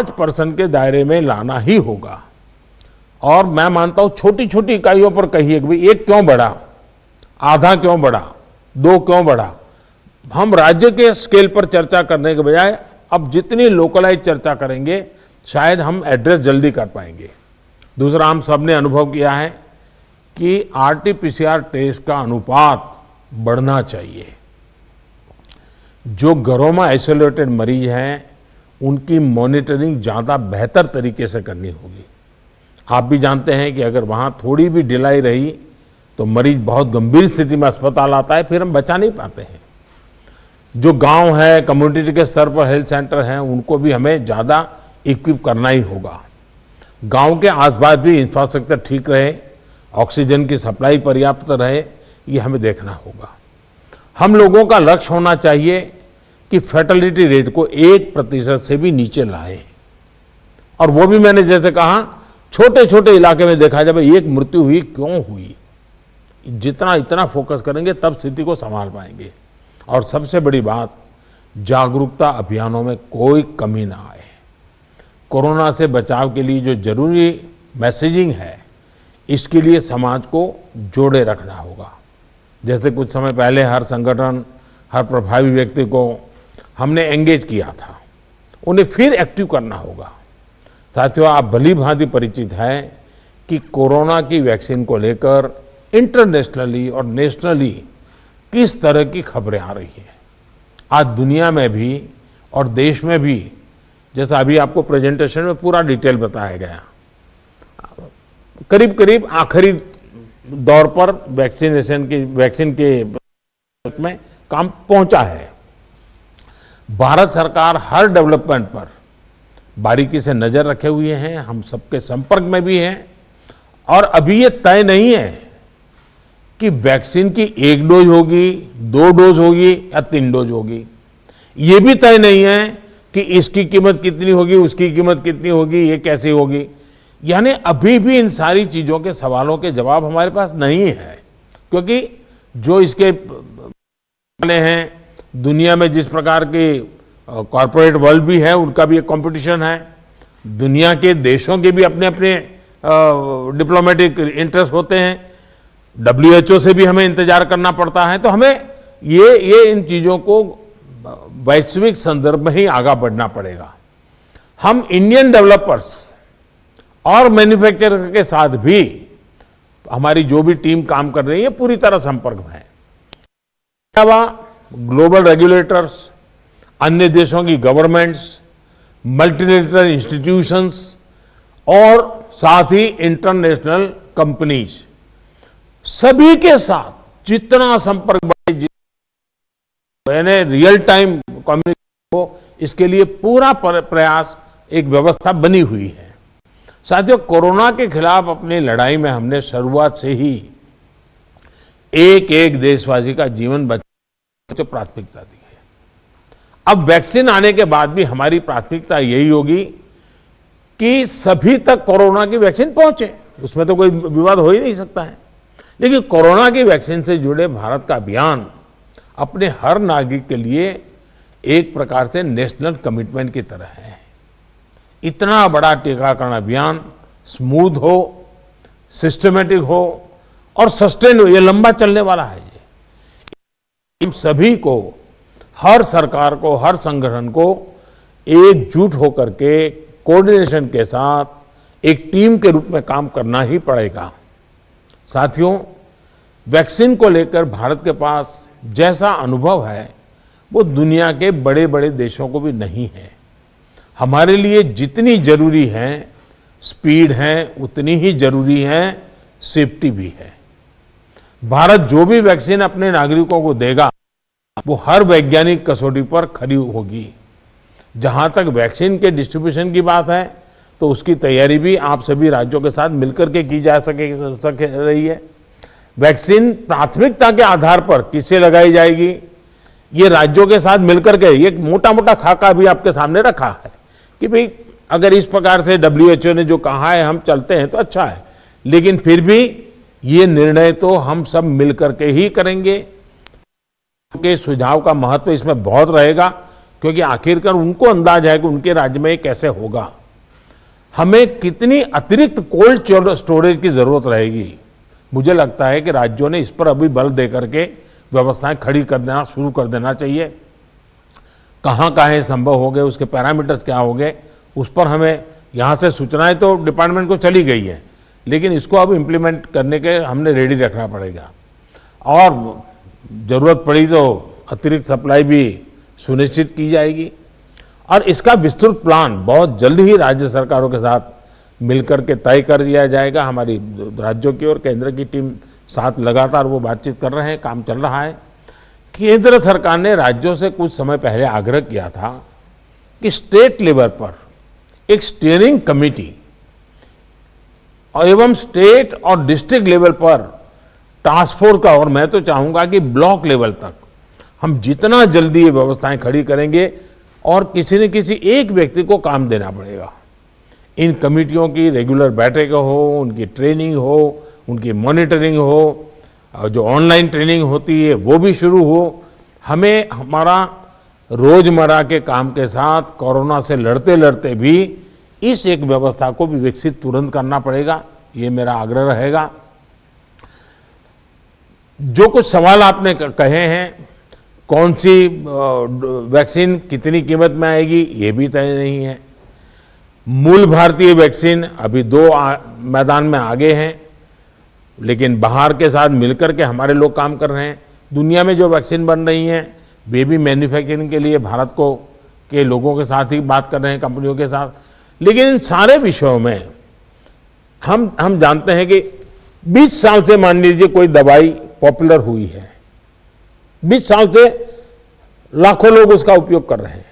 5% के दायरे में लाना ही होगा। और मैं मानता हूं छोटी छोटी इकाइयों पर कहिए कि भाई एक क्यों बढ़ा, आधा क्यों बढ़ा, 2 क्यों बढ़ा। हम राज्य के स्केल पर चर्चा करने के बजाय अब जितनी लोकलाइज चर्चा करेंगे शायद हम एड्रेस जल्दी कर पाएंगे। दूसरा, हम सबने अनुभव किया है कि आरटीपीसीआर टेस्ट का अनुपात बढ़ना चाहिए। जो घरों में आइसोलेटेड मरीज हैं उनकी मॉनिटरिंग ज्यादा बेहतर तरीके से करनी होगी। आप भी जानते हैं कि अगर वहां थोड़ी भी ढिलाई रही तो मरीज बहुत गंभीर स्थिति में अस्पताल आता है, फिर हम बचा नहीं पाते हैं। जो गांव है, कम्युनिटी के स्तर पर हेल्थ सेंटर हैं, उनको भी हमें ज्यादा इक्विप करना ही होगा। गांव के आसपास भी इंफ्रास्ट्रक्चर ठीक रहे, ऑक्सीजन की सप्लाई पर्याप्त रहे, ये हमें देखना होगा। हम लोगों का लक्ष्य होना चाहिए कि फैटेलिटी रेट को 1% से भी नीचे लाए। और वो भी मैंने जैसे कहा, छोटे छोटे इलाके में देखा जाए एक मृत्यु हुई क्यों हुई, जितना इतना फोकस करेंगे तब स्थिति को संभाल पाएंगे। और सबसे बड़ी बात, जागरूकता अभियानों में कोई कमी ना आए। कोरोना से बचाव के लिए जो जरूरी मैसेजिंग है, इसके लिए समाज को जोड़े रखना होगा। जैसे कुछ समय पहले हर संगठन, हर प्रभावी व्यक्ति को हमने एंगेज किया था, उन्हें फिर एक्टिव करना होगा। साथियों, आप भली भांति परिचित हैं कि कोरोना की वैक्सीन को लेकर इंटरनेशनली और नेशनली किस तरह की खबरें आ रही हैं। आज दुनिया में भी और देश में भी, जैसा अभी आपको प्रेजेंटेशन में पूरा डिटेल बताया गया, करीब करीब आखिरी दौर पर वैक्सीन के में काम पहुंचा है। भारत सरकार हर डेवलपमेंट पर बारीकी से नजर रखे हुए हैं, हम सबके संपर्क में भी हैं। और अभी ये तय नहीं है कि वैक्सीन की 1 डोज होगी, 2 डोज होगी या 3 डोज होगी। ये भी तय नहीं है कि इसकी कीमत कितनी होगी, उसकी कीमत कितनी होगी, ये कैसे होगी। यानी अभी भी इन सारी चीजों के सवालों के जवाब हमारे पास नहीं है, क्योंकि जो इसके वाले हैं, दुनिया में जिस प्रकार के कॉरपोरेट वर्ल्ड भी है, उनका भी एक कंपटीशन है। दुनिया के देशों के भी अपने अपने डिप्लोमेटिक इंटरेस्ट होते हैं। WHO से भी हमें इंतजार करना पड़ता है। तो हमें ये इन चीजों को वैश्विक संदर्भ में ही आगे बढ़ना पड़ेगा। हम इंडियन डेवलपर्स और मैन्युफैक्चरर के साथ भी हमारी जो भी टीम काम कर रही है पूरी तरह संपर्क में है। अलावा ग्लोबल रेगुलेटर्स, अन्य देशों की गवर्नमेंट्स, मल्टीलेटरल इंस्टीट्यूशंस और साथ ही इंटरनेशनल कंपनीज, सभी के साथ जितना संपर्क बढ़े, यानी रियल टाइम कम्युनिकेशन हो, इसके लिए पूरा प्रयास, एक व्यवस्था बनी हुई है। साथियों, कोरोना के खिलाफ अपनी लड़ाई में हमने शुरुआत से ही एक एक देशवासी का जीवन बचाने को प्राथमिकता दी है। अब वैक्सीन आने के बाद भी हमारी प्राथमिकता यही होगी कि सभी तक कोरोना की वैक्सीन पहुंचे। उसमें तो कोई विवाद हो ही नहीं सकता है। लेकिन कोरोना की वैक्सीन से जुड़े भारत का अभियान अपने हर नागरिक के लिए एक प्रकार से नेशनल कमिटमेंट की तरह है। इतना बड़ा टीकाकरण अभियान स्मूथ हो, सिस्टमेटिक हो और सस्टेन हो, ये लंबा चलने वाला है। इन सभी को, हर सरकार को, हर संगठन को एकजुट होकर के कोऑर्डिनेशन के साथ एक टीम के रूप में काम करना ही पड़ेगा। साथियों, वैक्सीन को लेकर भारत के पास जैसा अनुभव है वो दुनिया के बड़े बड़े देशों को भी नहीं है। हमारे लिए जितनी जरूरी है स्पीड है, उतनी ही जरूरी है सेफ्टी भी है। भारत जो भी वैक्सीन अपने नागरिकों को देगा वो हर वैज्ञानिक कसौटी पर खरी होगी। जहां तक वैक्सीन के डिस्ट्रीब्यूशन की बात है तो उसकी तैयारी भी आप सभी राज्यों के साथ मिलकर के की जा सके रही है। वैक्सीन प्राथमिकता के आधार पर किसे लगाई जाएगी, ये राज्यों के साथ मिलकर के एक मोटा मोटा खाका भी आपके सामने रखा है कि भाई अगर इस प्रकार से WHO ने जो कहा है हम चलते हैं तो अच्छा है, लेकिन फिर भी ये निर्णय तो हम सब मिलकर के ही करेंगे। के सुझाव का महत्व इसमें बहुत रहेगा, क्योंकि आखिरकार उनको अंदाज है कि उनके राज्य में ये कैसे होगा। हमें कितनी अतिरिक्त कोल्ड स्टोरेज की जरूरत रहेगी, मुझे लगता है कि राज्यों ने इस पर अभी बल देकर के व्यवस्थाएं खड़ी कर देना शुरू कर देना चाहिए। कहां कहां संभव हो गए, उसके पैरामीटर्स क्या हो गए, उस पर हमें यहां से सूचनाएं तो डिपार्टमेंट को चली गई है, लेकिन इसको अब इंप्लीमेंट करने के हमने रेडी रखना पड़ेगा। और जरूरत पड़ी तो अतिरिक्त सप्लाई भी सुनिश्चित की जाएगी और इसका विस्तृत प्लान बहुत जल्द ही राज्य सरकारों के साथ मिलकर के तय कर दिया जाएगा। हमारी राज्यों की और केंद्र की टीम साथ लगातार वो बातचीत कर रहे हैं, काम चल रहा है। केंद्र सरकार ने राज्यों से कुछ समय पहले आग्रह किया था कि स्टेट लेवल पर एक स्टीयरिंग कमेटी और एवं स्टेट और डिस्ट्रिक्ट लेवल पर टास्क फोर्स का, और मैं तो चाहूंगा कि ब्लॉक लेवल तक हम जितना जल्दी ये व्यवस्थाएं खड़ी करेंगे और किसी न किसी एक व्यक्ति को काम देना पड़ेगा। इन कमेटियों की रेगुलर बैठकें हो, उनकी ट्रेनिंग हो, उनकी मॉनिटरिंग हो, और जो ऑनलाइन ट्रेनिंग होती है वो भी शुरू हो। हमें हमारा रोजमर्रा के काम के साथ कोरोना से लड़ते लड़ते भी इस एक व्यवस्था को भी विकसित तुरंत करना पड़ेगा, ये मेरा आग्रह रहेगा। जो कुछ सवाल आपने कहे हैं, कौन सी वैक्सीन कितनी कीमत में आएगी, ये भी तय नहीं है। मूल भारतीय वैक्सीन अभी दो मैदान में आगे हैं, लेकिन बाहर के साथ मिलकर के हमारे लोग काम कर रहे हैं। दुनिया में जो वैक्सीन बन रही हैं वे भी मैन्युफैक्चरिंग के लिए भारत को के लोगों के साथ ही बात कर रहे हैं, कंपनियों के साथ। लेकिन इन सारे विषयों में हम जानते हैं कि 20 साल से मान लीजिए कोई दवाई पॉपुलर हुई है, 20 साल से लाखों लोग उसका उपयोग कर रहे हैं,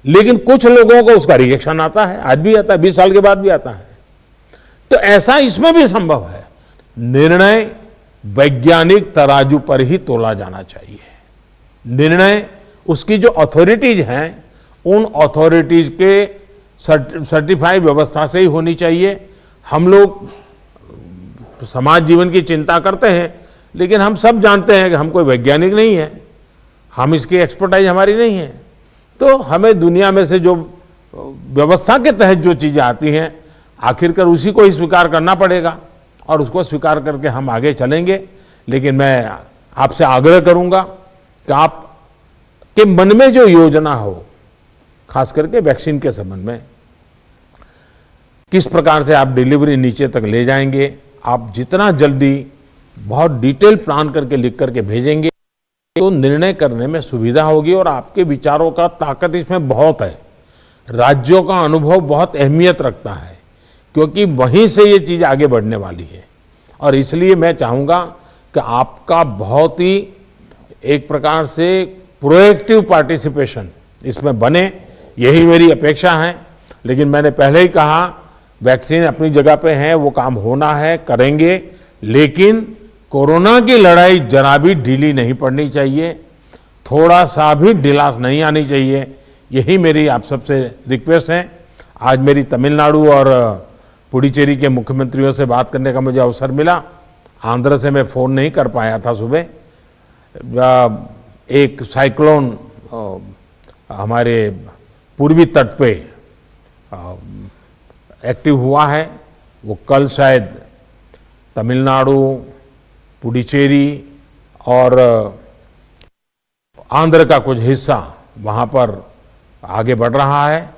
लेकिन कुछ लोगों को उसका रिएक्शन आता है, आज भी आता है, 20 साल के बाद भी आता है। तो ऐसा इसमें भी संभव है। निर्णय वैज्ञानिक तराजू पर ही तोला जाना चाहिए। निर्णय उसकी जो अथॉरिटीज हैं उन अथॉरिटीज के सर्टिफाइड व्यवस्था से ही होनी चाहिए। हम लोग समाज जीवन की चिंता करते हैं, लेकिन हम सब जानते हैं कि हम कोई वैज्ञानिक नहीं है, हम इसकी एक्सपर्टाइज हमारी नहीं है। तो हमें दुनिया में से जो व्यवस्था के तहत जो चीजें आती हैं, आखिरकार उसी को ही स्वीकार करना पड़ेगा और उसको स्वीकार करके हम आगे चलेंगे। लेकिन मैं आपसे आग्रह करूंगा कि आप के मन में जो योजना हो, खास करके वैक्सीन के संबंध में, किस प्रकार से आप डिलीवरी नीचे तक ले जाएंगे, आप जितना जल्दी बहुत डिटेल प्लान करके लिख करके भेजेंगे तो निर्णय करने में सुविधा होगी। और आपके विचारों का ताकत इसमें बहुत है। राज्यों का अनुभव बहुत अहमियत रखता है, क्योंकि वहीं से ये चीज आगे बढ़ने वाली है। और इसलिए मैं चाहूंगा कि आपका बहुत ही एक प्रकार से प्रोएक्टिव पार्टिसिपेशन इसमें बने, यही मेरी अपेक्षा है। लेकिन मैंने पहले ही कहा, वैक्सीन अपनी जगह पे है, वो काम होना है, करेंगे, लेकिन कोरोना की लड़ाई जरा भी ढीली नहीं पड़नी चाहिए, थोड़ा सा भी ढिलास नहीं आनी चाहिए। यही मेरी आप सबसे रिक्वेस्ट है। आज मेरी तमिलनाडु और पुडुचेरी के मुख्यमंत्रियों से बात करने का मुझे अवसर मिला। आंध्र से मैं फोन नहीं कर पाया था सुबह। एक साइक्लोन हमारे पूर्वी तट पे एक्टिव हुआ है, वो कल शायद तमिलनाडु, पुडुचेरी और आंध्र का कुछ हिस्सा वहां पर आगे बढ़ रहा है।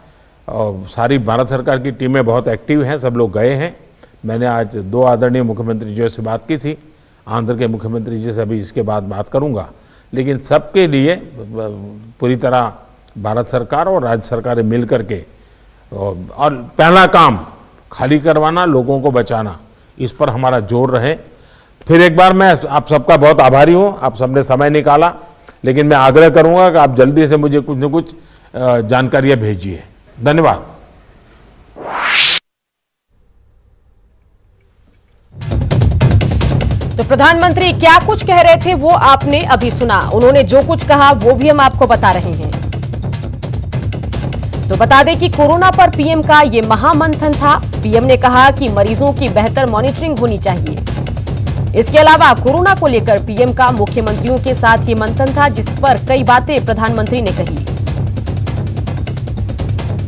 और सारी भारत सरकार की टीमें बहुत एक्टिव हैं, सब लोग गए हैं। मैंने आज 2 आदरणीय मुख्यमंत्री जी से बात की थी, आंध्र के मुख्यमंत्री जी से अभी इसके बाद बात करूंगा। लेकिन सबके लिए पूरी तरह भारत सरकार और राज्य सरकारें मिल करके, और पहला काम खाली करवाना, लोगों को बचाना, इस पर हमारा जोर रहे। फिर एक बार मैं आप सबका बहुत आभारी हूं, आप सबने समय निकाला। लेकिन मैं आग्रह करूंगा कि आप जल्दी से मुझे कुछ न कुछ जानकारियां भेजिए। धन्यवाद। तो प्रधानमंत्री क्या कुछ कह रहे थे वो आपने अभी सुना। उन्होंने जो कुछ कहा वो भी हम आपको बता रहे हैं। तो बता दें कि कोरोना पर पीएम का ये महामंथन था। पीएम ने कहा कि मरीजों की बेहतर मॉनिटरिंग होनी चाहिए। इसके अलावा कोरोना को लेकर पीएम का मुख्यमंत्रियों के साथ ये मंथन था, जिस पर कई बातें प्रधानमंत्री ने कही।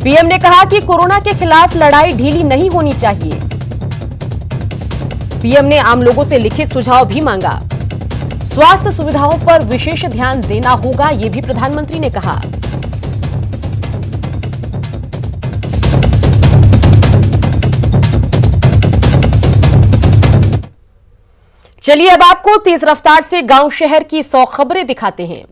पीएम ने कहा कि कोरोना के खिलाफ लड़ाई ढीली नहीं होनी चाहिए। पीएम ने आम लोगों से लिखित सुझाव भी मांगा। स्वास्थ्य सुविधाओं पर विशेष ध्यान देना होगा, यह भी प्रधानमंत्री ने कहा। चलिए अब आपको तेज रफ्तार से गांव शहर की 100 खबरें दिखाते हैं।